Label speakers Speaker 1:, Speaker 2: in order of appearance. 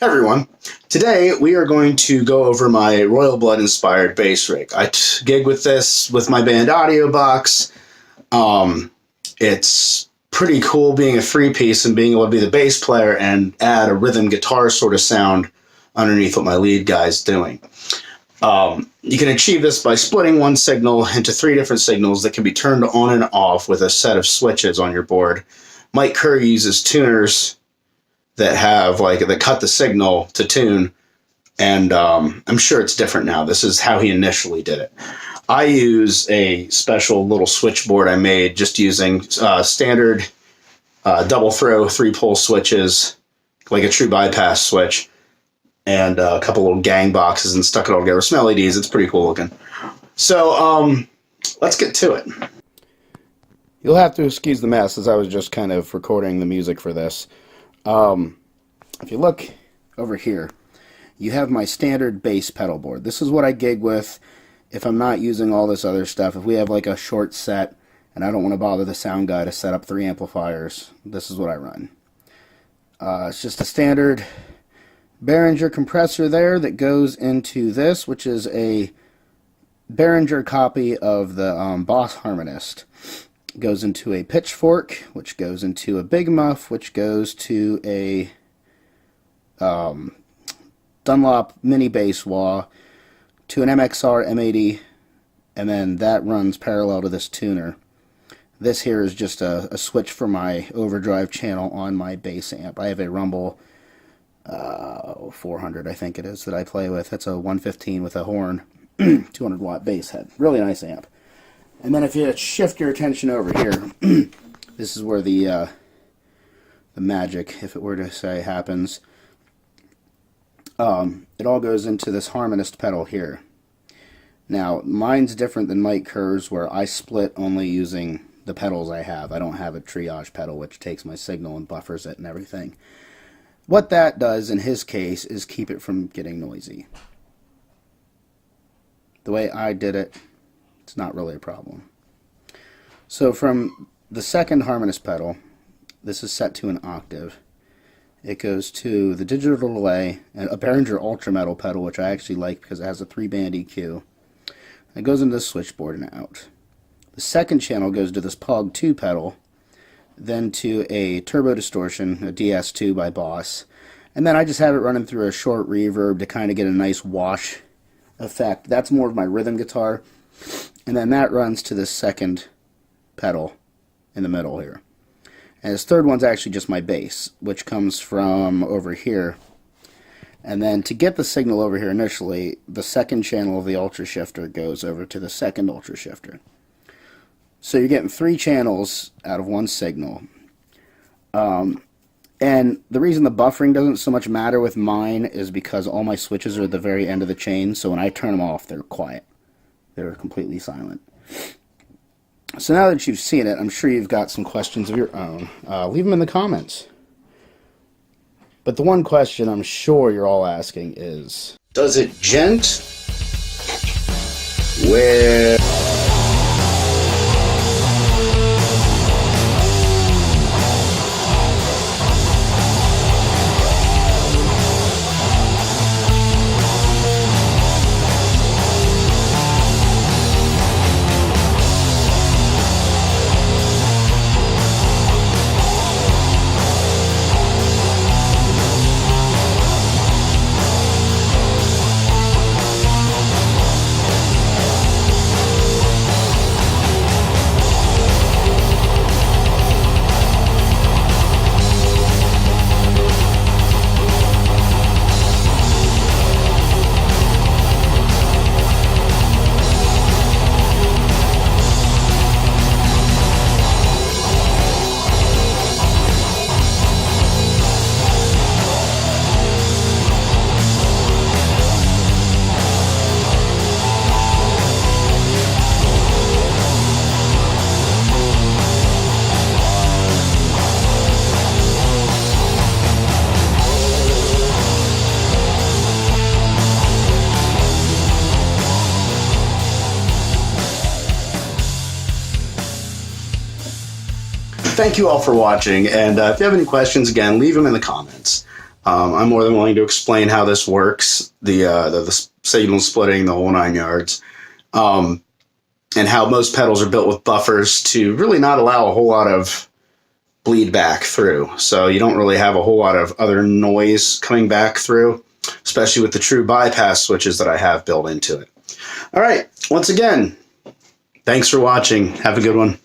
Speaker 1: Hey everyone. Today we are going to go over my Royal Blood inspired bass rig. I gig with this with my band Audio Box. It's pretty cool being a free piece and being able to be the bass player and add a rhythm guitar sort of sound underneath what my lead guy's doing. You can achieve this by splitting one signal into three different signals that can be turned on and off with a set of switches on your board. Mike Kerr uses tuners that cut the signal to tune, and I'm sure it's different now. This is how he initially did it. I use a special little switchboard I made just using standard double throw 3-pole switches, like a true bypass switch, and a couple little gang boxes, and stuck it all together with some LEDs. It's pretty cool looking. So let's get to it. You'll have to excuse the mess, as I was just kind of recording the music for this. If you look over here, you have my standard bass pedal board. This is what I gig with if I'm not using all this other stuff. If we have like a short set and I don't want to bother the sound guy to set up 3 amplifiers, this is what I run. It's just a standard Behringer compressor there that goes into this, which is a Behringer copy of the Boss Harmonist. It goes into a pitchfork, which goes into a big muff, which goes to a Dunlop mini bass wah, to an MXR M80, and then that runs parallel to this tuner. This here is just a switch for my overdrive channel on my bass amp. I have a Rumble 400, I think it is, that I play with. That's a 115 with a horn, 200 watt bass head. Really nice amp. And then if you shift your attention over here, this is where the magic, if it were to say, happens. It all goes into this harmonist pedal here. Now, mine's different than Mike Kerr's, where I split only using the pedals I have. I don't have a triage pedal, which takes my signal and buffers it and everything. What that does, in his case, is keep it from getting noisy. The way I did it, it's not really a problem. So from the second harmonist pedal, this is set to an octave. It goes to the digital delay and a Behringer Ultra Metal pedal, which I actually like because it has a 3-band EQ. It goes into the switchboard and out. The second channel goes to this POG 2 pedal, then to a turbo distortion, a DS2 by Boss, and then I just have it running through a short reverb to kind of get a nice wash effect. That's more of my rhythm guitar, and then that runs to the second pedal in the middle here. And this third one's actually just my bass, which comes from over here. And then to get the signal over here initially, the second channel of the ultra shifter goes over to the second ultra shifter. So you're getting 3 channels out of one signal. And the reason the buffering doesn't so much matter with mine is because all my switches are at the very end of the chain, so when I turn them off, they're quiet. They're completely silent. So now that you've seen it, I'm sure you've got some questions of your own. Leave them in the comments. But the one question I'm sure you're all asking is, does it djent? Where? Thank you all for watching, and if you have any questions, again, leave them in the comments. I'm more than willing to explain how this works, the signal splitting, the whole 9 yards, and how most pedals are built with buffers to really not allow a whole lot of bleed back through. So you don't really have a whole lot of other noise coming back through, especially with the true bypass switches that I have built into it. All right, once again, thanks for watching. Have a good one.